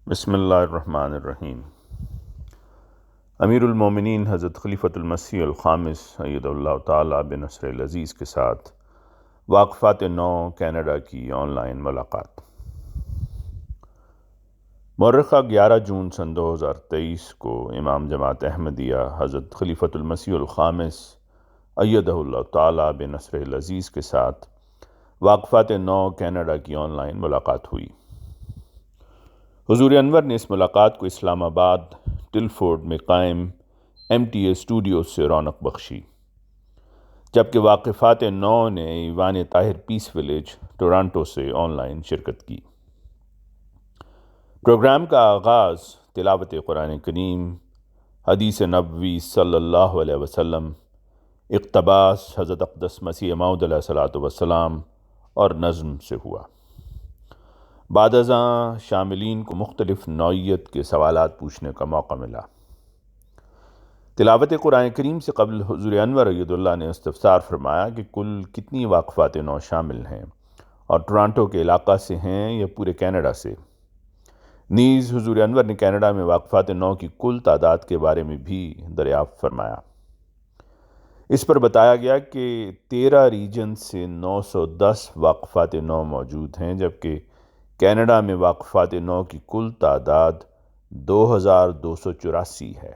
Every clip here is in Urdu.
بسم اللہ الرحمن الرحیم۔ امیر المومنین حضرت خلیفۃ المسیح الخامس اید اللہ تعالیٰ بنصر العزیز کے ساتھ واقفات نو کینیڈا کی آن لائن ملاقات۔ مورخہ 11 جون سن 2023 کو امام جماعت احمدیہ حضرت خلیفۃ المسیح الخامس ایدہ اللہ تعالیٰ بنصر العزیز کے ساتھ واقفات نو کینیڈا کی آن لائن ملاقات ہوئی۔ حضور انور نے اس ملاقات کو اسلام آباد ٹلفورڈ میں قائم MTA اسٹوڈیو سے رونق بخشی، جبکہ واقفات نو نے ایوان طاہر پیس ولیج ٹورانٹو سے آن لائن شرکت کی۔ پروگرام کا آغاز تلاوت قرآن کریم، حدیث نبوی صلی اللہ علیہ وسلم، اقتباس حضرت اقدس مسیح موعود علیہ الصلوۃ والسلام اور نظم سے ہوا۔ بعد ازاں شاملین کو مختلف نوعیت کے سوالات پوچھنے کا موقع ملا۔ تلاوت قرآن کریم سے قبل حضور انور اید اللہ نے استفسار فرمایا کہ کل کتنی واقفات نو شامل ہیں اور ٹورانٹو کے علاقہ سے ہیں یا پورے کینیڈا سے۔ نیز حضور انور نے کینیڈا میں واقفات نو کی کل تعداد کے بارے میں بھی دریافت فرمایا۔ اس پر بتایا گیا کہ 13 ریجن سے 910 واقفات نو موجود ہیں، جبکہ کینیڈا میں واقفات نو کی کل تعداد 2284 ہے۔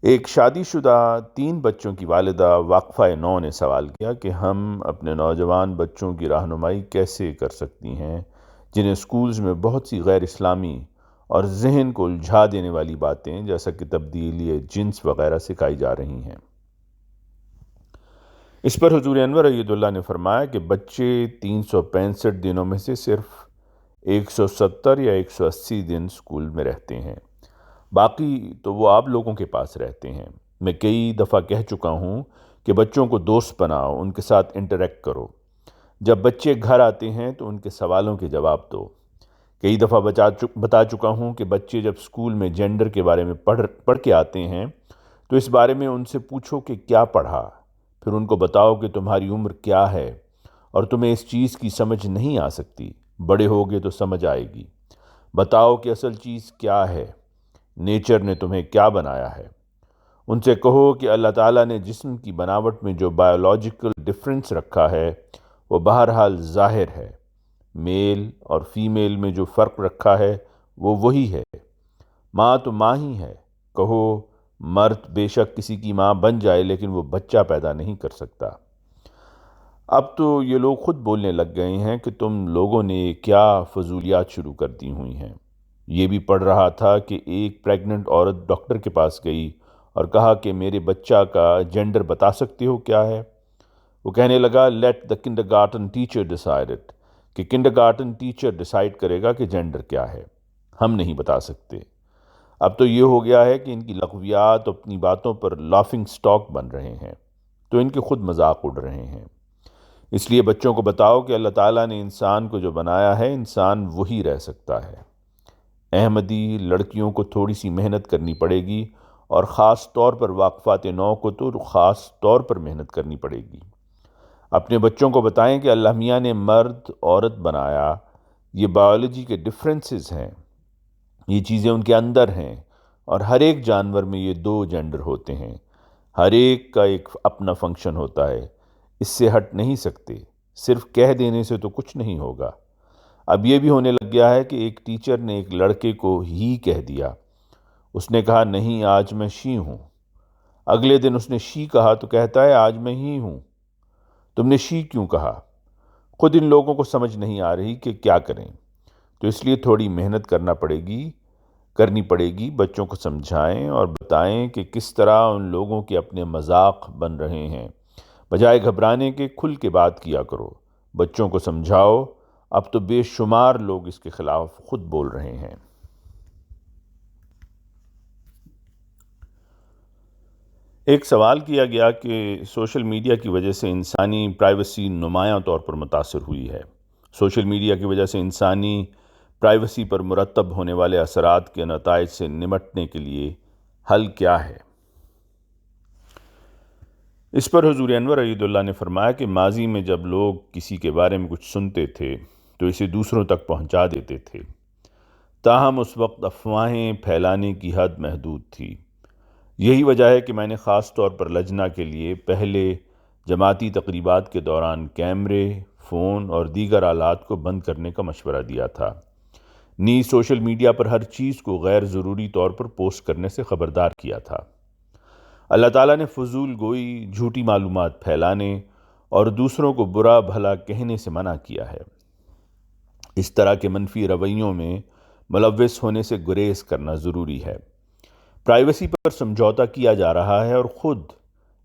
ایک شادی شدہ 3 بچوں کی والدہ واقفہ نو نے سوال کیا کہ ہم اپنے نوجوان بچوں کی رہنمائی کیسے کر سکتی ہیں جنہیں اسکولز میں بہت سی غیر اسلامی اور ذہن کو الجھا دینے والی باتیں جیسا کہ تبدیلی جنس وغیرہ سکھائی جا رہی ہیں۔ اس پر حضور انور اید اللہ نے فرمایا کہ بچے 365 دنوں میں سے صرف 170 یا 180 دن اسکول میں رہتے ہیں، باقی تو وہ آپ لوگوں کے پاس رہتے ہیں۔ میں کئی دفعہ کہہ چکا ہوں کہ بچوں کو دوست بناؤ، ان کے ساتھ انٹریکٹ کرو۔ جب بچے گھر آتے ہیں تو ان کے سوالوں کے جواب دو۔ کئی دفعہ بتا چکا ہوں کہ بچے جب اسکول میں جینڈر کے بارے میں پڑھ کے آتے ہیں تو اس بارے میں ان سے پوچھو کہ کیا پڑھا، پھر ان کو بتاؤ کہ تمہاری عمر کیا ہے اور تمہیں اس چیز کی سمجھ نہیں آ سکتی، بڑے ہوگے تو سمجھ آئے گی۔ بتاؤ کہ اصل چیز کیا ہے، نیچر نے تمہیں کیا بنایا ہے۔ ان سے کہو کہ اللہ تعالیٰ نے جسم کی بناوٹ میں جو بائیولوجیکل ڈفرینس رکھا ہے وہ بہرحال ظاہر ہے، میل اور فیمیل میں جو فرق رکھا ہے وہ وہی ہے۔ ماں تو ماں ہی ہے۔ کہو مرد بے شک کسی کی ماں بن جائے لیکن وہ بچہ پیدا نہیں کر سکتا۔ اب تو یہ لوگ خود بولنے لگ گئے ہیں کہ تم لوگوں نے کیا فضولیات شروع کر دی ہوئی ہیں۔ یہ بھی پڑھ رہا تھا کہ ایک پریگننٹ عورت ڈاکٹر کے پاس گئی اور کہا کہ میرے بچہ کا جینڈر بتا سکتے ہو کیا ہے؟ وہ کہنے لگا let the kindergarten teacher decide it, کہ کنڈرگارٹن ٹیچر ڈیسائیڈ کرے گا کہ جینڈر کیا ہے، ہم نہیں بتا سکتے۔ اب تو یہ ہو گیا ہے کہ ان کی لغویات اپنی باتوں پر لافنگ سٹاک بن رہے ہیں، تو ان کے خود مذاق اڑ رہے ہیں۔ اس لیے بچوں کو بتاؤ کہ اللہ تعالیٰ نے انسان کو جو بنایا ہے انسان وہی رہ سکتا ہے۔ احمدی لڑکیوں کو تھوڑی سی محنت کرنی پڑے گی اور خاص طور پر واقفات نو کو تو خاص طور پر محنت کرنی پڑے گی۔ اپنے بچوں کو بتائیں کہ اللہ میاں نے مرد عورت بنایا، یہ بائیولوجی کے ڈفرینسز ہیں، یہ چیزیں ان کے اندر ہیں، اور ہر ایک جانور میں یہ 2 جینڈر ہوتے ہیں، ہر ایک کا ایک اپنا فنکشن ہوتا ہے، اس سے ہٹ نہیں سکتے۔ صرف کہہ دینے سے تو کچھ نہیں ہوگا۔ اب یہ بھی ہونے لگ گیا ہے کہ ایک ٹیچر نے ایک لڑکے کو ہی کہہ دیا، اس نے کہا نہیں آج میں شی ہوں، اگلے دن اس نے شی کہا تو کہتا ہے آج میں ہی ہوں۔ تم نے شی کیوں کہا؟ خود ان لوگوں کو سمجھ نہیں آ رہی کہ کیا کریں، تو اس لیے تھوڑی محنت کرنی پڑے گی۔ بچوں کو سمجھائیں اور بتائیں کہ کس طرح ان لوگوں کے اپنے مذاق بن رہے ہیں۔ بجائے گھبرانے کے کھل کے بات کیا کرو، بچوں کو سمجھاؤ۔ اب تو بے شمار لوگ اس کے خلاف خود بول رہے ہیں۔ ایک سوال کیا گیا کہ سوشل میڈیا کی وجہ سے انسانی پرائیویسی نمایاں طور پر متاثر ہوئی ہے۔ سوشل میڈیا کی وجہ سے انسانی پرائیویسی پر مرتب ہونے والے اثرات کے نتائج سے نمٹنے کے لیے حل کیا ہے؟ اس پر حضور انور اید اللہ نے فرمایا کہ ماضی میں جب لوگ کسی کے بارے میں کچھ سنتے تھے تو اسے دوسروں تک پہنچا دیتے تھے۔ تاہم اس وقت افواہیں پھیلانے کی حد محدود تھی۔ یہی وجہ ہے کہ میں نے خاص طور پر لجنہ کے لیے پہلے جماعتی تقریبات کے دوران کیمرے، فون اور دیگر آلات کو بند کرنے کا مشورہ دیا تھا۔ نیز سوشل میڈیا پر ہر چیز کو غیر ضروری طور پر پوسٹ کرنے سے خبردار کیا تھا۔ اللہ تعالیٰ نے فضول گوئی، جھوٹی معلومات پھیلانے اور دوسروں کو برا بھلا کہنے سے منع کیا ہے۔ اس طرح کے منفی رویوں میں ملوث ہونے سے گریز کرنا ضروری ہے۔ پرائیویسی پر سمجھوتہ کیا جا رہا ہے اور خود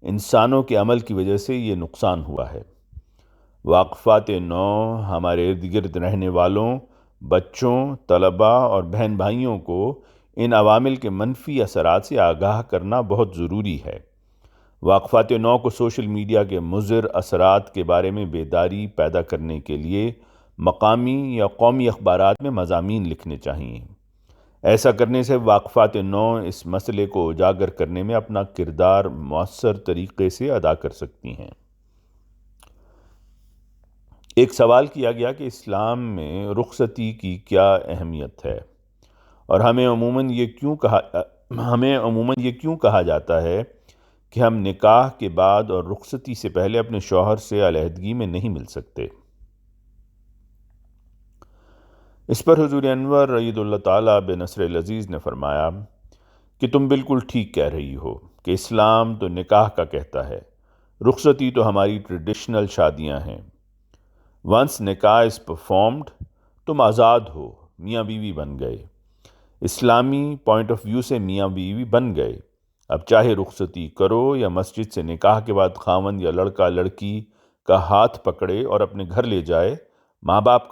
انسانوں کے عمل کی وجہ سے یہ نقصان ہوا ہے۔ واقفات نو ہمارے ارد گرد رہنے والوں، بچوں، طلباء اور بہن بھائیوں کو ان عوامل کے منفی اثرات سے آگاہ کرنا بہت ضروری ہے۔ واقفات نو کو سوشل میڈیا کے مضر اثرات کے بارے میں بیداری پیدا کرنے کے لیے مقامی یا قومی اخبارات میں مضامین لکھنے چاہئیں۔ ایسا کرنے سے واقفات نو اس مسئلے کو اجاگر کرنے میں اپنا کردار مؤثر طریقے سے ادا کر سکتی ہیں۔ ایک سوال کیا گیا کہ اسلام میں رخصتی کی کیا اہمیت ہے اور ہمیں عموماً یہ کیوں کہا جاتا ہے کہ ہم نکاح کے بعد اور رخصتی سے پہلے اپنے شوہر سے علیحدگی میں نہیں مل سکتے۔ اس پر حضور انور اید اللہ تعالیٰ بنصر العزیز نے فرمایا کہ تم بالکل ٹھیک کہہ رہی ہو کہ اسلام تو نکاح کا کہتا ہے، رخصتی تو ہماری ٹریڈیشنل شادیاں ہیں۔ ونس نکاح از پرفارمڈ تم آزاد ہو، میاں بیوی بن گئے، اسلامی پوائنٹ آف ویو سے میاں بیوی بن گئے۔ اب چاہے رخصتی کرو یا مسجد سے نکاح کے بعد خاوند یا لڑکا لڑکی کا ہاتھ پکڑے اور اپنے گھر لے جائے، ماں باپ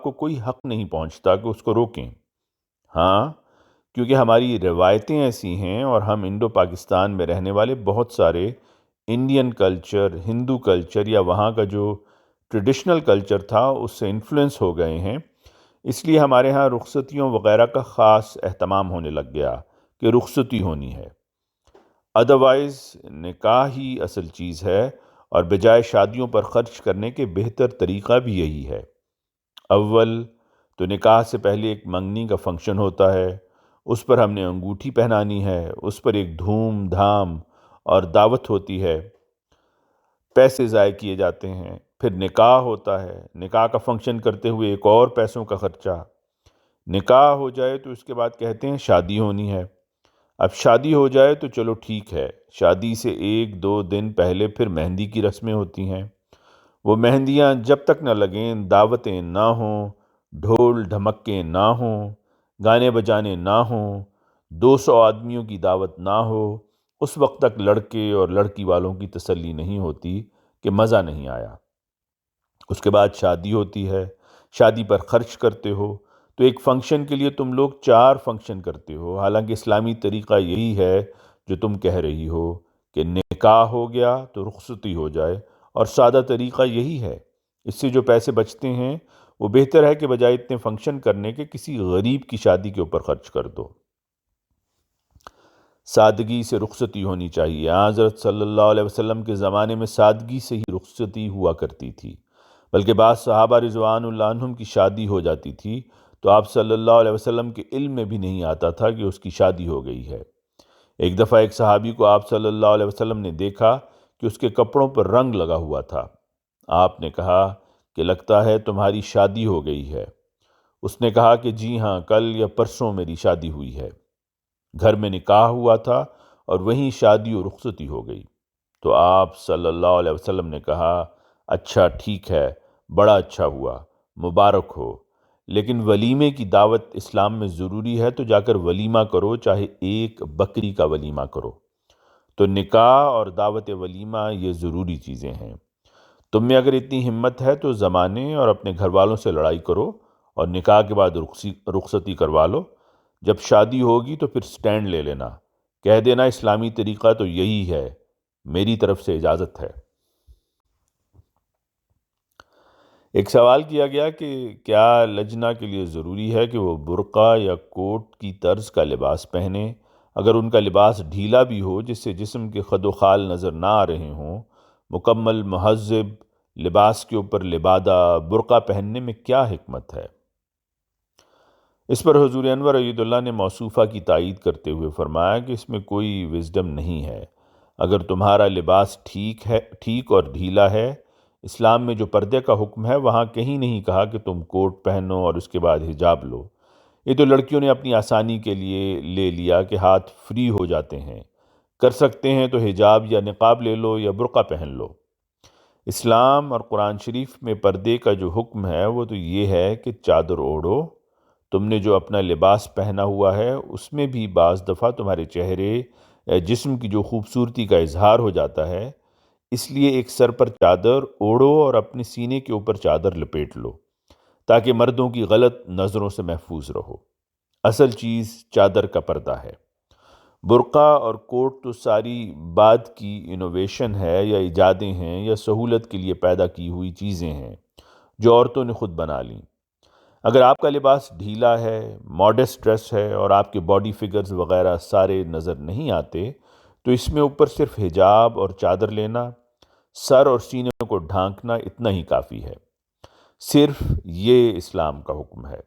کو کوئی حق نہیں پہنچتا کہ اس کو روکیں۔ ہاں، کیونکہ ہماری روایتیں ایسی ہیں اور ہم انڈو پاکستان میں رہنے والے بہت سارے انڈین کلچر، ہندو کلچر یا وہاں کا جو ٹریڈیشنل کلچر تھا اس سے انفلوئنس ہو گئے ہیں، اس لیے ہمارے ہاں رخصتیوں وغیرہ کا خاص اہتمام ہونے لگ گیا کہ رخصتی ہونی ہے۔ ادروائز نکاح ہی اصل چیز ہے اور بجائے شادیوں پر خرچ کرنے کے بہتر طریقہ بھی یہی ہے۔ اول تو نکاح سے پہلے ایک منگنی کا فنکشن ہوتا ہے، اس پر ہم نے انگوٹھی پہنانی ہے، اس پر ایک دھوم دھام اور دعوت ہوتی ہے، پیسے ضائع کیے جاتے ہیں۔ پھر نکاح ہوتا ہے، نکاح کا فنکشن کرتے ہوئے ایک اور پیسوں کا خرچہ۔ نکاح ہو جائے تو اس کے بعد کہتے ہیں شادی ہونی ہے۔ اب شادی ہو جائے تو چلو ٹھیک ہے، شادی سے 1-2 دن پہلے پھر مہندی کی رسمیں ہوتی ہیں۔ وہ مہندیاں جب تک نہ لگیں، دعوتیں نہ ہوں، ڈھول ڈھمکے نہ ہوں، گانے بجانے نہ ہوں، 200 آدمیوں کی دعوت نہ ہو، اس وقت تک لڑکے اور لڑکی والوں کی تسلی نہیں ہوتی کہ مزہ نہیں آیا۔ اس کے بعد شادی ہوتی ہے، شادی پر خرچ کرتے ہو تو ایک فنکشن کے لیے تم لوگ 4 فنکشن کرتے ہو، حالانکہ اسلامی طریقہ یہی ہے جو تم کہہ رہی ہو کہ نکاح ہو گیا تو رخصتی ہو جائے، اور سادہ طریقہ یہی ہے۔ اس سے جو پیسے بچتے ہیں وہ بہتر ہے کہ بجائے اتنے فنکشن کرنے کے کسی غریب کی شادی کے اوپر خرچ کر دو۔ سادگی سے رخصتی ہونی چاہیے۔ حضرت صلی اللہ علیہ وسلم کے زمانے میں سادگی سے ہی رخصتی ہوا کرتی تھی، بلکہ بعض صحابہ رضوان اللہ عنہم کی شادی ہو جاتی تھی تو آپ صلی اللہ علیہ وسلم کے علم میں بھی نہیں آتا تھا کہ اس کی شادی ہو گئی ہے۔ ایک دفعہ ایک صحابی کو آپ صلی اللہ علیہ وسلم نے دیکھا کہ اس کے کپڑوں پر رنگ لگا ہوا تھا۔ آپ نے کہا کہ لگتا ہے تمہاری شادی ہو گئی ہے۔ اس نے کہا کہ جی ہاں، کل یا پرسوں میری شادی ہوئی ہے۔ گھر میں نکاح ہوا تھا اور وہیں شادی و رخصتی ہو گئی۔ تو آپ صلی اللہ علیہ وسلم نے کہا اچھا ٹھیک ہے، بڑا اچھا ہوا، مبارک ہو، لیکن ولیمے کی دعوت اسلام میں ضروری ہے، تو جا کر ولیمہ کرو، چاہے ایک بکری کا ولیمہ کرو۔ تو نکاح اور دعوت ولیمہ یہ ضروری چیزیں ہیں۔ تم میں اگر اتنی ہمت ہے تو زمانے اور اپنے گھر والوں سے لڑائی کرو اور نکاح کے بعد رخصتی کروا لو۔ جب شادی ہوگی تو پھر سٹینڈ لے لینا، کہہ دینا اسلامی طریقہ تو یہی ہے، میری طرف سے اجازت ہے۔ ایک سوال کیا گیا کہ کیا لجنہ کے لیے ضروری ہے کہ وہ برقع یا کوٹ کی طرز کا لباس پہنے؟ اگر ان کا لباس ڈھیلا بھی ہو جس سے جسم کے خد و خال نظر نہ آ رہے ہوں، مکمل مہذب لباس کے اوپر لبادہ برقع پہننے میں کیا حکمت ہے؟ اس پر حضور انور عید اللہ نے موصوفہ کی تائید کرتے ہوئے فرمایا کہ اس میں کوئی وزڈم نہیں ہے۔ اگر تمہارا لباس ٹھیک اور ڈھیلا ہے، اسلام میں جو پردے کا حکم ہے وہاں کہیں نہیں کہا کہ تم کوٹ پہنو اور اس کے بعد حجاب لو۔ یہ تو لڑکیوں نے اپنی آسانی کے لیے لے لیا کہ ہاتھ فری ہو جاتے ہیں، کر سکتے ہیں تو حجاب یا نقاب لے لو یا برقع پہن لو۔ اسلام اور قرآن شریف میں پردے کا جو حکم ہے وہ تو یہ ہے کہ چادر اوڑھو۔ تم نے جو اپنا لباس پہنا ہوا ہے اس میں بھی بعض دفعہ تمہارے چہرے یا جسم کی جو خوبصورتی کا اظہار ہو جاتا ہے، اس لیے ایک سر پر چادر اوڑھو اور اپنے سینے کے اوپر چادر لپیٹ لو تاکہ مردوں کی غلط نظروں سے محفوظ رہو۔ اصل چیز چادر کا پردہ ہے۔ برقع اور کوٹ تو ساری بعد کی انوویشن ہے یا ایجادیں ہیں یا سہولت کے لیے پیدا کی ہوئی چیزیں ہیں جو عورتوں نے خود بنا لیں۔ اگر آپ کا لباس ڈھیلا ہے، ماڈسٹ ڈریس ہے اور آپ کے باڈی فگرز وغیرہ سارے نظر نہیں آتے تو اس میں اوپر صرف حجاب اور چادر لینا، سر اور سینے کو ڈھانکنا اتنا ہی کافی ہے۔ صرف یہ اسلام کا حکم ہے۔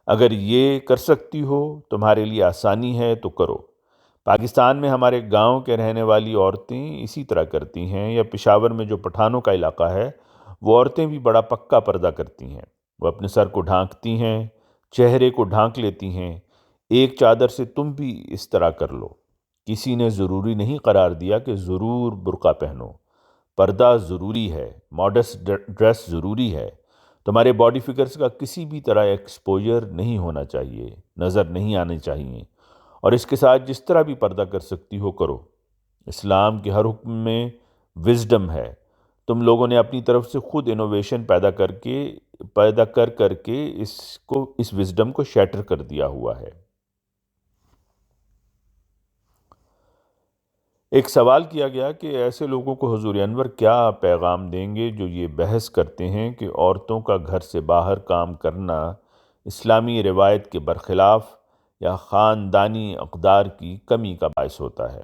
اگر یہ کر سکتی ہو، تمہارے لیے آسانی ہے تو کرو۔ پاکستان میں ہمارے گاؤں کے رہنے والی عورتیں اسی طرح کرتی ہیں، یا پشاور میں جو پٹھانوں کا علاقہ ہے وہ عورتیں بھی بڑا پکا پردہ کرتی ہیں۔ وہ اپنے سر کو ڈھانکتی ہیں، چہرے کو ڈھانک لیتی ہیں۔ ایک چادر سے تم بھی اس طرح کر لو۔ کسی نے ضروری نہیں قرار دیا کہ ضرور برقع پہنو۔ پردہ ضروری ہے، ماڈسٹ ڈریس ضروری ہے۔ تمہارے باڈی فگرز کا کسی بھی طرح ایکسپوجر نہیں ہونا چاہیے، نظر نہیں آنے چاہیے، اور اس کے ساتھ جس طرح بھی پردہ کر سکتی ہو کرو۔ اسلام کے ہر حکم میں وزڈم ہے۔ تم لوگوں نے اپنی طرف سے خود انوویشن پیدا کر کے اس وزڈم کو شیٹر کر دیا ہوا ہے۔ ایک سوال کیا گیا کہ ایسے لوگوں کو حضور انور کیا پیغام دیں گے جو یہ بحث کرتے ہیں کہ عورتوں کا گھر سے باہر کام کرنا اسلامی روایت کے برخلاف یا خاندانی اقدار کی کمی کا باعث ہوتا ہے۔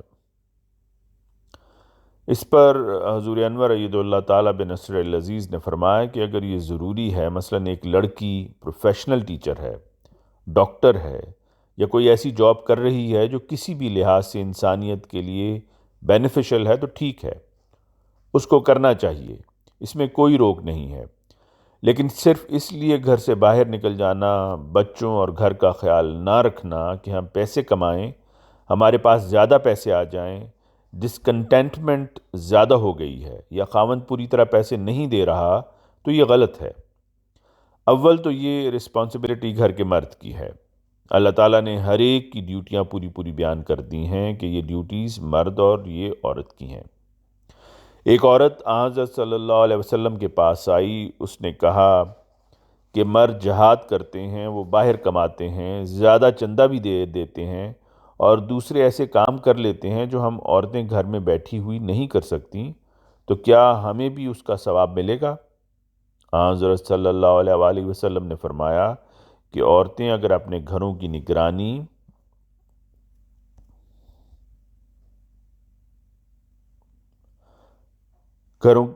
اس پر حضور انور ایدہ اللہ تعالیٰ بنصر العزیز نے فرمایا کہ اگر یہ ضروری ہے، مثلاً ایک لڑکی پروفیشنل ٹیچر ہے، ڈاکٹر ہے، یا کوئی ایسی جاب کر رہی ہے جو کسی بھی لحاظ سے انسانیت کے لیے بینیفیشل ہے تو ٹھیک ہے، اس کو کرنا چاہیے، اس میں کوئی روک نہیں ہے۔ لیکن صرف اس لیے گھر سے باہر نکل جانا، بچوں اور گھر کا خیال نہ رکھنا کہ ہم پیسے کمائیں، ہمارے پاس زیادہ پیسے آ جائیں، ڈسکنٹینٹمنٹ زیادہ ہو گئی ہے، یا خاوند پوری طرح پیسے نہیں دے رہا، تو یہ غلط ہے۔ اول تو یہ رسپانسبلٹی گھر کے مرد کی ہے۔ اللہ تعالیٰ نے ہر ایک کی ڈیوٹیاں پوری بیان کر دی ہیں کہ یہ ڈیوٹیز مرد اور یہ عورت کی ہیں۔ ایک عورت حضرت صلی اللہ علیہ وسلم کے پاس آئی، اس نے کہا کہ مرد جہاد کرتے ہیں، وہ باہر کماتے ہیں، زیادہ چندہ بھی دے دیتے ہیں، اور دوسرے ایسے کام کر لیتے ہیں جو ہم عورتیں گھر میں بیٹھی ہوئی نہیں کر سکتیں، تو کیا ہمیں بھی اس کا ثواب ملے گا؟ حضرت صلی اللہ علیہ وآلہ وسلم نے فرمایا کہ عورتیں اگر اپنے گھروں کی نگرانی گھروں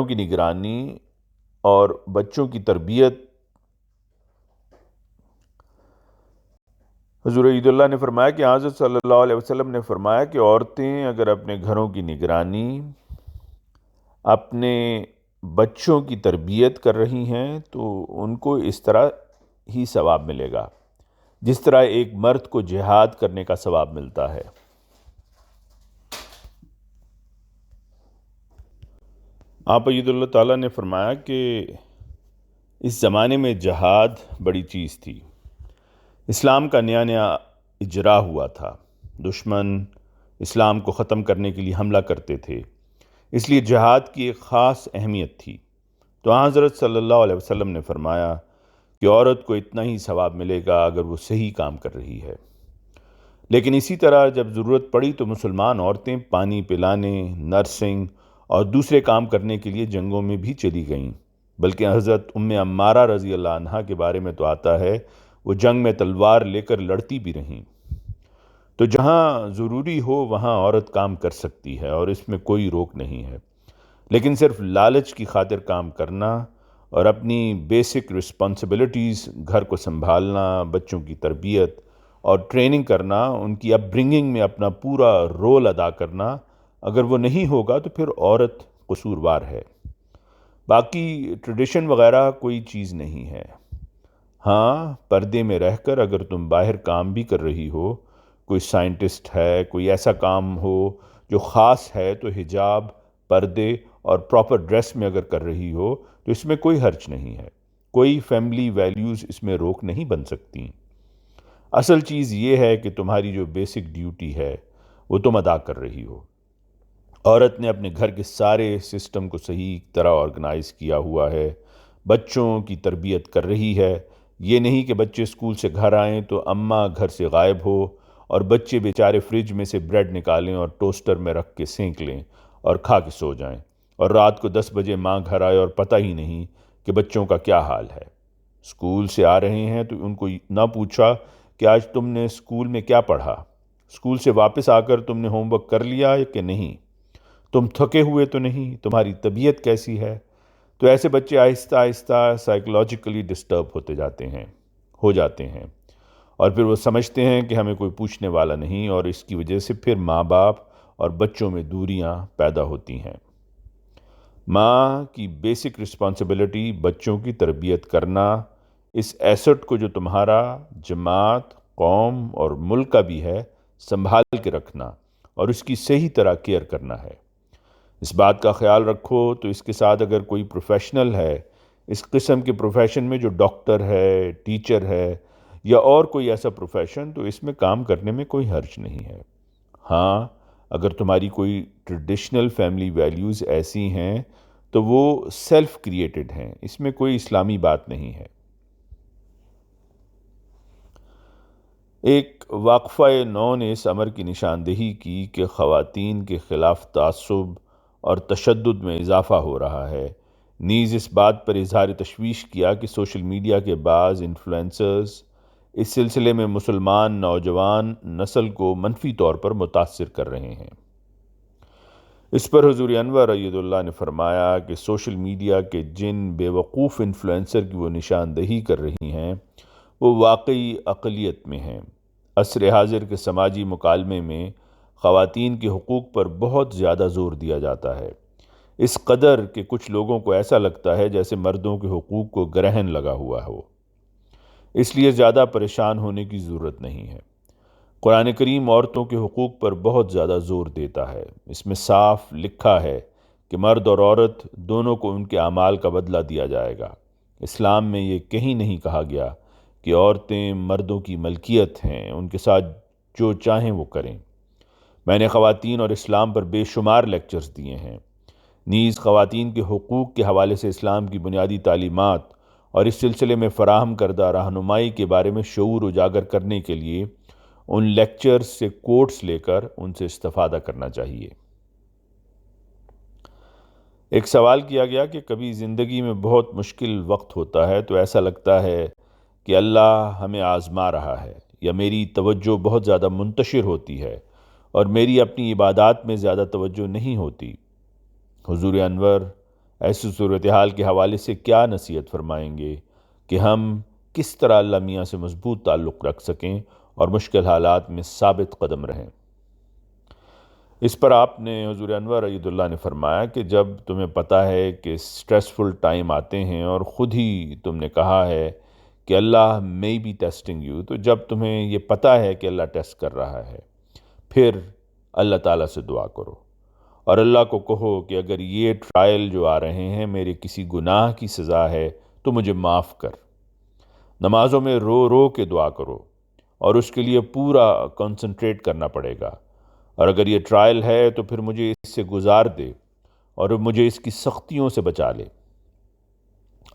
کی نگرانی اور بچوں کی تربیت، حضور عید اللہ نے فرمایا کہ حضرت صلی اللہ علیہ وسلم نے فرمایا کہ عورتیں اگر اپنے گھروں کی نگرانی، اپنے بچوں کی تربیت کر رہی ہیں تو ان کو اس طرح ہی ثواب ملے گا جس طرح ایک مرد کو جہاد کرنے کا ثواب ملتا ہے۔ آپ عید اللہ تعالیٰ نے فرمایا کہ اس زمانے میں جہاد بڑی چیز تھی۔ اسلام کا نیا نیا اجرا ہوا تھا، دشمن اسلام کو ختم کرنے کے لیے حملہ کرتے تھے، اس لیے جہاد کی ایک خاص اہمیت تھی۔ تو حضرت صلی اللہ علیہ وسلم نے فرمایا کہ عورت کو اتنا ہی ثواب ملے گا اگر وہ صحیح کام کر رہی ہے۔ لیکن اسی طرح جب ضرورت پڑی تو مسلمان عورتیں پانی پلانے، نرسنگ اور دوسرے کام کرنے کے لیے جنگوں میں بھی چلی گئیں۔ بلکہ حضرت عمارہ رضی اللہ عنہا کے بارے میں تو آتا ہے وہ جنگ میں تلوار لے کر لڑتی بھی رہیں۔ تو جہاں ضروری ہو وہاں عورت کام کر سکتی ہے اور اس میں کوئی روک نہیں ہے، لیکن صرف لالچ کی خاطر کام کرنا اور اپنی بیسک رسپانسبلٹیز، گھر کو سنبھالنا، بچوں کی تربیت اور ٹریننگ کرنا، ان کی اپ برنگنگ میں اپنا پورا رول ادا کرنا، اگر وہ نہیں ہوگا تو پھر عورت قصوروار ہے۔ باقی ٹریڈیشن وغیرہ کوئی چیز نہیں ہے۔ ہاں، پردے میں رہ کر اگر تم باہر کام بھی کر رہی ہو، کوئی سائنٹسٹ ہے، کوئی ایسا کام ہو جو خاص ہے، تو حجاب، پردے اور پراپر ڈریس میں اگر کر رہی ہو تو اس میں کوئی حرج نہیں ہے۔ کوئی فیملی ویلیوز اس میں روک نہیں بن سکتی۔ اصل چیز یہ ہے کہ تمہاری جو بیسک ڈیوٹی ہے وہ تم ادا کر رہی ہو۔ عورت نے اپنے گھر کے سارے سسٹم کو صحیح طرح آرگنائز کیا ہوا ہے، بچوں کی تربیت کر رہی ہے۔ یہ نہیں کہ بچے اسکول سے گھر آئیں تو اماں گھر سے غائب ہو اور بچے بیچارے فریج میں سے بریڈ نکالیں اور ٹوسٹر میں رکھ کے سینک لیں اور کھا کے سو جائیں، اور رات کو 10 بجے ماں گھر آئے اور پتہ ہی نہیں کہ بچوں کا کیا حال ہے۔ اسکول سے آ رہے ہیں تو ان کو نہ پوچھا کہ آج تم نے اسکول میں کیا پڑھا، اسکول سے واپس آ کر تم نے ہوم ورک کر لیا کہ نہیں، تم تھکے ہوئے تو نہیں، تمہاری طبیعت کیسی ہے۔ تو ایسے بچے آہستہ آہستہ سائیکولوجیکلی ڈسٹرب ہو جاتے ہیں اور پھر وہ سمجھتے ہیں کہ ہمیں کوئی پوچھنے والا نہیں، اور اس کی وجہ سے پھر ماں باپ اور بچوں میں دوریاں پیدا ہوتی ہیں۔ ماں کی بیسک رسپانسبلٹی بچوں کی تربیت کرنا، اس ایسٹ کو جو تمہارا، جماعت، قوم اور ملک کا بھی ہے، سنبھال کے رکھنا اور اس کی صحیح طرح کیئر کرنا ہے۔ اس بات کا خیال رکھو تو اس کے ساتھ اگر کوئی پروفیشنل ہے، اس قسم کے پروفیشن میں جو ڈاکٹر ہے، ٹیچر ہے یا اور کوئی ایسا پروفیشن، تو اس میں کام کرنے میں کوئی حرج نہیں ہے۔ ہاں، اگر تمہاری کوئی ٹریڈیشنل فیملی ویلیوز ایسی ہیں تو وہ سیلف کریٹڈ ہیں، اس میں کوئی اسلامی بات نہیں ہے۔ ایک واقفہ نو نے اس امر کی نشاندہی کی کہ خواتین کے خلاف تعصب اور تشدد میں اضافہ ہو رہا ہے، نیز اس بات پر اظہار تشویش کیا کہ سوشل میڈیا کے بعض انفلوئنسرز اس سلسلے میں مسلمان نوجوان نسل کو منفی طور پر متاثر کر رہے ہیں۔ اس پر حضور انور ایدہ اللہ نے فرمایا کہ سوشل میڈیا کے جن بے وقوف انفلوئنسر کی وہ نشاندہی کر رہی ہیں وہ واقعی اقلیت میں ہیں۔ عصر حاضر کے سماجی مکالمے میں خواتین کے حقوق پر بہت زیادہ زور دیا جاتا ہے، اس قدر کہ کچھ لوگوں کو ایسا لگتا ہے جیسے مردوں کے حقوق کو گرہن لگا ہوا ہو۔ اس لیے زیادہ پریشان ہونے کی ضرورت نہیں ہے۔ قرآن کریم عورتوں کے حقوق پر بہت زیادہ زور دیتا ہے۔ اس میں صاف لکھا ہے کہ مرد اور عورت دونوں کو ان کے اعمال کا بدلہ دیا جائے گا۔ اسلام میں یہ کہیں نہیں کہا گیا کہ عورتیں مردوں کی ملکیت ہیں، ان کے ساتھ جو چاہیں وہ کریں۔ میں نے خواتین اور اسلام پر بے شمار لیکچرز دیے ہیں، نیز خواتین کے حقوق کے حوالے سے اسلام کی بنیادی تعلیمات اور اس سلسلے میں فراہم کردہ رہنمائی کے بارے میں شعور اجاگر کرنے کے لیے ان لیکچرز سے کوٹس لے کر ان سے استفادہ کرنا چاہیے۔ ایک سوال کیا گیا کہ کبھی زندگی میں بہت مشکل وقت ہوتا ہے تو ایسا لگتا ہے کہ اللہ ہمیں آزما رہا ہے، یا میری توجہ بہت زیادہ منتشر ہوتی ہے اور میری اپنی عبادات میں زیادہ توجہ نہیں ہوتی۔ حضور انور ایسی صورتحال کے حوالے سے کیا نصیحت فرمائیں گے کہ ہم کس طرح اللہ میاں سے مضبوط تعلق رکھ سکیں اور مشکل حالات میں ثابت قدم رہیں؟ اس پر آپ نے، حضور انور ایدہ اللہ نے فرمایا کہ جب تمہیں پتہ ہے کہ سٹریسفل ٹائم آتے ہیں اور خود ہی تم نے کہا ہے کہ اللہ may be ٹیسٹنگ یو، تو جب تمہیں یہ پتہ ہے کہ اللہ ٹیسٹ کر رہا ہے، پھر اللہ تعالیٰ سے دعا کرو اور اللہ کو کہو کہ اگر یہ ٹرائل جو آ رہے ہیں میرے کسی گناہ کی سزا ہے تو مجھے معاف کر۔ نمازوں میں رو رو کے دعا کرو اور اس کے لیے پورا کنسنٹریٹ کرنا پڑے گا، اور اگر یہ ٹرائل ہے تو پھر مجھے اس سے گزار دے اور مجھے اس کی سختیوں سے بچا لے۔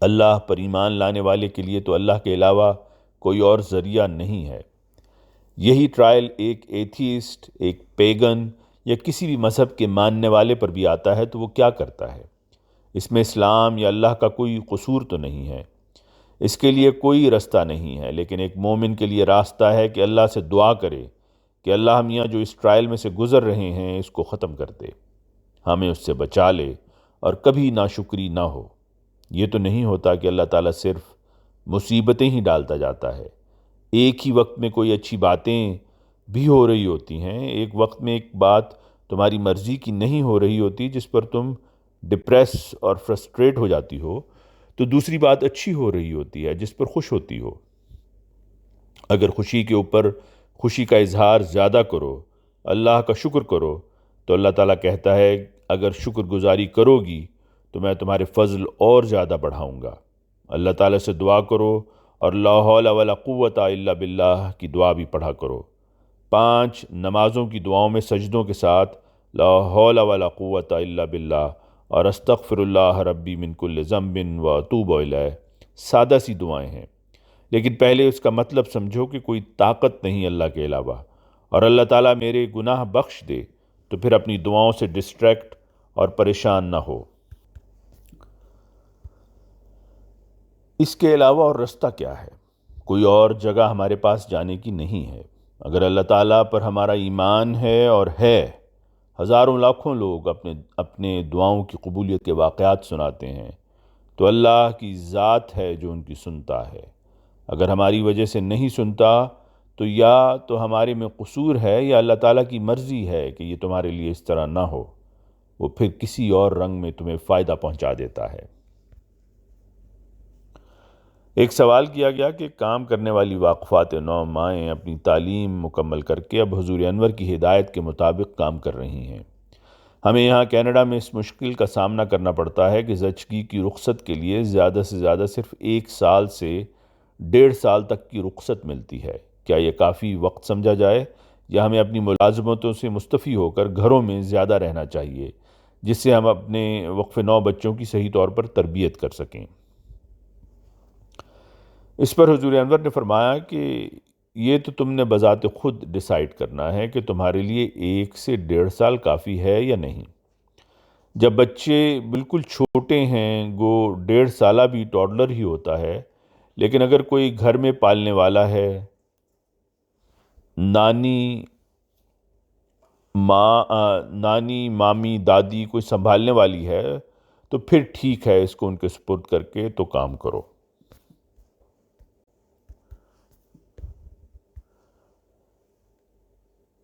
اللہ پر ایمان لانے والے کے لیے تو اللہ کے علاوہ کوئی اور ذریعہ نہیں ہے۔ یہی ٹرائل ایک ایتھیسٹ، ایک پیگن یا کسی بھی مذہب کے ماننے والے پر بھی آتا ہے تو وہ کیا کرتا ہے؟ اس میں اسلام یا اللہ کا کوئی قصور تو نہیں ہے، اس کے لیے کوئی رستہ نہیں ہے، لیکن ایک مومن کے لیے راستہ ہے کہ اللہ سے دعا کرے کہ اللہ ہم یہاں جو اس ٹرائل میں سے گزر رہے ہیں اس کو ختم کر دے، ہمیں اس سے بچا لے اور کبھی ناشکری نہ ہو۔ یہ تو نہیں ہوتا کہ اللہ تعالیٰ صرف مصیبتیں ہی ڈالتا جاتا ہے، ایک ہی وقت میں کوئی اچھی باتیں بھی ہو رہی ہوتی ہیں، ایک وقت میں ایک بات تمہاری مرضی کی نہیں ہو رہی ہوتی جس پر تم ڈپریس اور فرسٹریٹ ہو جاتی ہو، تو دوسری بات اچھی ہو رہی ہوتی ہے جس پر خوش ہوتی ہو۔ اگر خوشی کے اوپر خوشی کا اظہار زیادہ کرو، اللہ کا شکر کرو، تو اللہ تعالیٰ کہتا ہے اگر شکر گزاری کرو گی تو میں تمہارے فضل اور زیادہ بڑھاؤں گا۔ اللہ تعالیٰ سے دعا کرو اور لا حول ولا قوت الا باللہ کی دعا بھی پڑھا کرو۔ 5 نمازوں کی دعاؤں میں سجدوں کے ساتھ لا حول ولا قوت الا باللہ اور استغفر اللہ ربی من کل ذنب و اتوب الیہ سادہ سی دعائیں ہیں، لیکن پہلے اس کا مطلب سمجھو کہ کوئی طاقت نہیں اللہ کے علاوہ، اور اللہ تعالیٰ میرے گناہ بخش دے، تو پھر اپنی دعاؤں سے ڈسٹریکٹ اور پریشان نہ ہو۔ اس کے علاوہ اور رستہ کیا ہے؟ کوئی اور جگہ ہمارے پاس جانے کی نہیں ہے۔ اگر اللہ تعالیٰ پر ہمارا ایمان ہے، اور ہے، ہزاروں لاکھوں لوگ اپنے دعاؤں کی قبولیت کے واقعات سناتے ہیں، تو اللہ کی ذات ہے جو ان کی سنتا ہے۔ اگر ہماری وجہ سے نہیں سنتا تو یا تو ہمارے میں قصور ہے یا اللہ تعالیٰ کی مرضی ہے کہ یہ تمہارے لیے اس طرح نہ ہو، وہ پھر کسی اور رنگ میں تمہیں فائدہ پہنچا دیتا ہے۔ ایک سوال کیا گیا کہ کام کرنے والی واقفات نو مائیں اپنی تعلیم مکمل کر کے اب حضور انور کی ہدایت کے مطابق کام کر رہی ہیں۔ ہمیں یہاں کینیڈا میں اس مشکل کا سامنا کرنا پڑتا ہے کہ زچگی کی رخصت کے لیے زیادہ سے زیادہ صرف 1 سال سے 1.5 سال تک کی رخصت ملتی ہے۔ کیا یہ کافی وقت سمجھا جائے، یا ہمیں اپنی ملازمتوں سے مستعفی ہو کر گھروں میں زیادہ رہنا چاہیے جس سے ہم اپنے وقف 9 بچوں کی صحیح طور پر تربیت کر سکیں؟ اس پر حضور انور نے فرمایا کہ یہ تو تم نے بذات خود ڈیسائیڈ کرنا ہے کہ تمہارے لیے 1 سے 1.5 سال کافی ہے یا نہیں۔ جب بچے بالکل چھوٹے ہیں، گو 1.5 سالہ بھی ٹوڈلر ہی ہوتا ہے، لیکن اگر کوئی گھر میں پالنے والا ہے، نانی مامی دادی کوئی سنبھالنے والی ہے، تو پھر ٹھیک ہے، اس کو ان کے سپرد کر کے تو کام کرو۔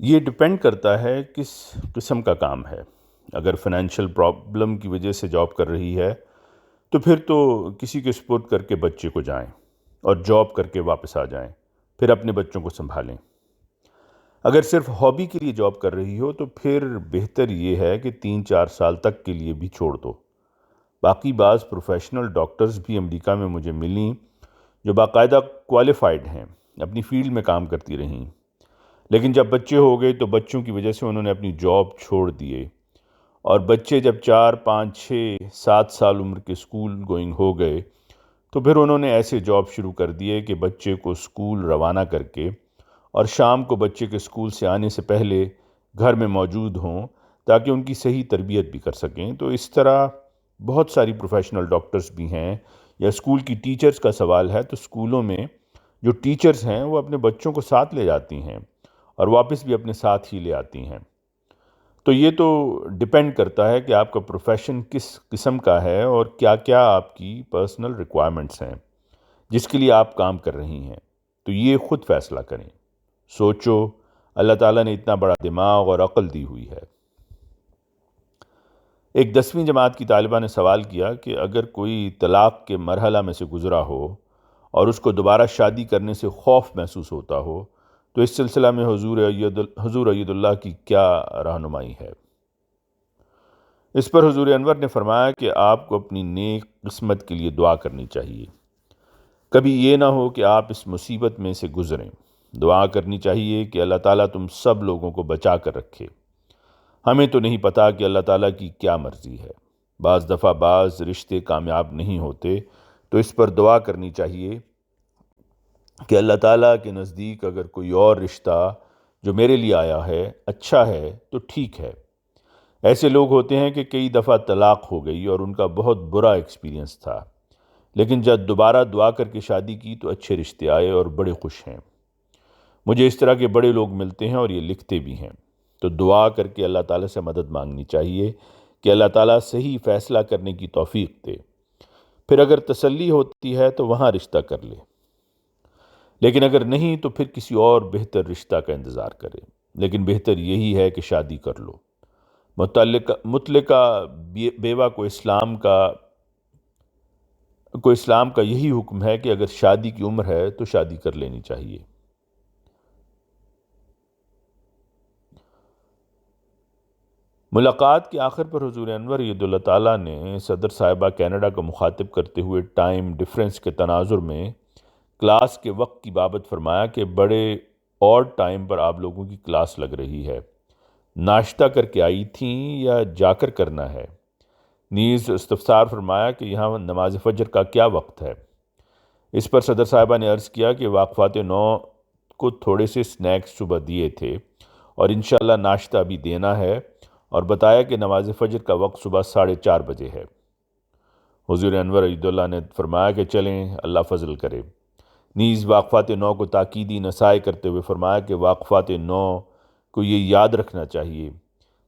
یہ ڈپینڈ کرتا ہے کس قسم کا کام ہے۔ اگر فائنینشیل پرابلم کی وجہ سے جاب کر رہی ہے تو پھر تو کسی کے سپرد کر کے بچے کو جائیں اور جاب کر کے واپس آ جائیں، پھر اپنے بچوں کو سنبھالیں۔ اگر صرف ہابی کے لیے جاب کر رہی ہو تو پھر بہتر یہ ہے کہ 3-4 سال تک کے لیے بھی چھوڑ دو۔ باقی بعض پروفیشنل ڈاکٹرز بھی امریکہ میں مجھے ملیں جو باقاعدہ کوالیفائڈ ہیں، اپنی فیلڈ میں کام کرتی رہیں، لیکن جب بچے ہو گئے تو بچوں کی وجہ سے انہوں نے اپنی جاب چھوڑ دیے، اور بچے جب 4 5 6 7 سال عمر کے اسکول گوئنگ ہو گئے تو پھر انہوں نے ایسے جاب شروع کر دیے کہ بچے کو اسکول روانہ کر کے اور شام کو بچے کے اسکول سے آنے سے پہلے گھر میں موجود ہوں تاکہ ان کی صحیح تربیت بھی کر سکیں۔ تو اس طرح بہت ساری پروفیشنل ڈاکٹرز بھی ہیں۔ یا اسکول کی ٹیچرز کا سوال ہے تو اسکولوں میں جو ٹیچرز ہیں وہ اپنے بچوں کو ساتھ لے جاتی ہیں اور واپس بھی اپنے ساتھ ہی لے آتی ہیں۔ تو یہ تو ڈیپینڈ کرتا ہے کہ آپ کا پروفیشن کس قسم کا ہے اور کیا کیا آپ کی پرسنل ریکوائرمنٹس ہیں جس کے لیے آپ کام کر رہی ہیں۔ تو یہ خود فیصلہ کریں، سوچو، اللہ تعالیٰ نے اتنا بڑا دماغ اور عقل دی ہوئی ہے۔ ایک 10ویں جماعت کی طالبہ نے سوال کیا کہ اگر کوئی طلاق کے مرحلہ میں سے گزرا ہو اور اس کو دوبارہ شادی کرنے سے خوف محسوس ہوتا ہو تو اس سلسلہ میں حضور عید اللہ کی کیا رہنمائی ہے؟ اس پر حضور انور نے فرمایا کہ آپ کو اپنی نیک قسمت کے لیے دعا کرنی چاہیے۔ کبھی یہ نہ ہو کہ آپ اس مصیبت میں سے گزریں۔ دعا کرنی چاہیے کہ اللہ تعالیٰ تم سب لوگوں کو بچا کر رکھے۔ ہمیں تو نہیں پتا کہ اللہ تعالیٰ کی کیا مرضی ہے۔ بعض دفعہ بعض رشتے کامیاب نہیں ہوتے تو اس پر دعا کرنی چاہیے کہ اللہ تعالیٰ کے نزدیک اگر کوئی اور رشتہ جو میرے لیے آیا ہے اچھا ہے تو ٹھیک ہے، ایسے لوگ ہوتے ہیں کہ کئی دفعہ طلاق ہو گئی اور ان کا بہت برا ایکسپیرینس تھا، لیکن جب دوبارہ دعا کر کے شادی کی تو اچھے رشتے آئے اور بڑے خوش ہیں۔ مجھے اس طرح کے بڑے لوگ ملتے ہیں اور یہ لکھتے بھی ہیں، تو دعا کر کے اللہ تعالیٰ سے مدد مانگنی چاہیے کہ اللہ تعالیٰ صحیح فیصلہ کرنے کی توفیق دے۔ پھر اگر تسلی ہوتی ہے تو وہاں رشتہ کر لے، لیکن اگر نہیں تو پھر کسی اور بہتر رشتہ کا انتظار کرے، لیکن بہتر یہی ہے کہ شادی کر لو۔ مطلقہ بیوہ کو اسلام کا یہی حکم ہے کہ اگر شادی کی عمر ہے تو شادی کر لینی چاہیے۔ ملاقات کے آخر پر حضور انور عید اللہ تعالیٰ نے صدر صاحبہ کینیڈا کو مخاطب کرتے ہوئے ٹائم ڈیفرنس کے تناظر میں کلاس کے وقت کی بابت فرمایا کہ بڑے اور ٹائم پر آپ لوگوں کی کلاس لگ رہی ہے، ناشتہ کر کے آئی تھیں یا جا کر کرنا ہے؟ نیز استفسار فرمایا کہ یہاں نماز فجر کا کیا وقت ہے؟ اس پر صدر صاحبہ نے عرض کیا کہ واقفات 9 کو تھوڑے سے سنیکس صبح دیے تھے اور انشاءاللہ ناشتہ بھی دینا ہے، اور بتایا کہ نماز فجر کا وقت صبح 4:30 بجے ہے۔ حضور انور عید اللہ نے فرمایا کہ چلیں، اللہ فضل کرے۔ نیز واقفات 9 کو تاکیدی نصائح کرتے ہوئے فرمایا کہ واقفات 9 کو یہ یاد رکھنا چاہیے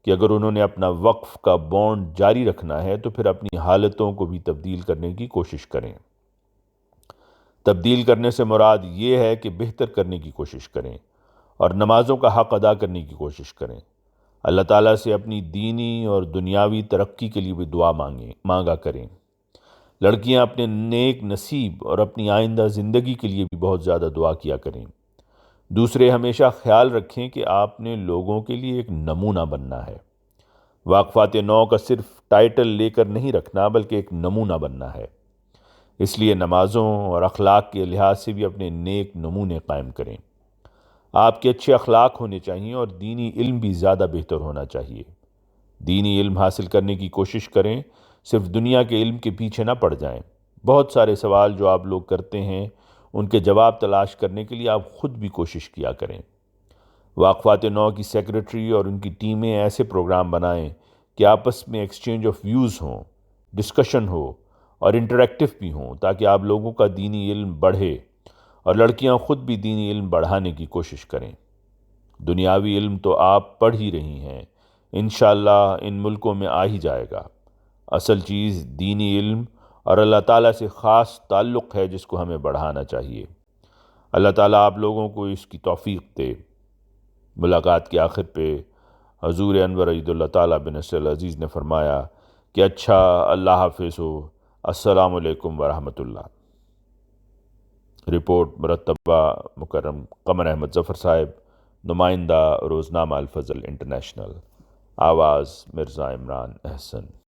کہ اگر انہوں نے اپنا وقف کا بانڈ جاری رکھنا ہے تو پھر اپنی حالتوں کو بھی تبدیل کرنے کی کوشش کریں۔ تبدیل کرنے سے مراد یہ ہے کہ بہتر کرنے کی کوشش کریں اور نمازوں کا حق ادا کرنے کی کوشش کریں۔ اللہ تعالیٰ سے اپنی دینی اور دنیاوی ترقی کے لیے بھی دعا مانگا کریں۔ لڑکیاں اپنے نیک نصیب اور اپنی آئندہ زندگی کے لیے بھی بہت زیادہ دعا کیا کریں۔ دوسرے ہمیشہ خیال رکھیں کہ آپ نے لوگوں کے لیے ایک نمونہ بننا ہے۔ واقفات 9 کا صرف ٹائٹل لے کر نہیں رکھنا بلکہ ایک نمونہ بننا ہے، اس لیے نمازوں اور اخلاق کے لحاظ سے بھی اپنے نیک نمونے قائم کریں۔ آپ کے اچھے اخلاق ہونے چاہیے اور دینی علم بھی زیادہ بہتر ہونا چاہیے۔ دینی علم حاصل کرنے کی کوشش کریں، صرف دنیا کے علم کے پیچھے نہ پڑ جائیں۔ بہت سارے سوال جو آپ لوگ کرتے ہیں ان کے جواب تلاش کرنے کے لیے آپ خود بھی کوشش کیا کریں۔ واقفات 9 کی سیکریٹری اور ان کی ٹیمیں ایسے پروگرام بنائیں کہ آپس میں ایکسچینج آف ویوز ہوں، ڈسکشن ہو اور انٹریکٹیو بھی ہوں، تاکہ آپ لوگوں کا دینی علم بڑھے اور لڑکیاں خود بھی دینی علم بڑھانے کی کوشش کریں۔ دنیاوی علم تو آپ پڑھ ہی رہی ہیں، انشاءاللہ ان ملکوں میں آ ہی جائے گا۔ اصل چیز دینی علم اور اللہ تعالیٰ سے خاص تعلق ہے جس کو ہمیں بڑھانا چاہیے۔ اللہ تعالیٰ آپ لوگوں کو اس کی توفیق دے۔ ملاقات کے آخر پہ حضور انور عید اللہ تعالیٰ بن نصر العزیز نے فرمایا کہ اچھا، اللہ حافظ ہو، السلام علیکم ورحمۃ اللہ۔ رپورٹ مرتبہ مکرم قمر احمد ظفر صاحب، نمائندہ روزنامہ الفضل انٹرنیشنل۔ آواز مرزا عمران احسن۔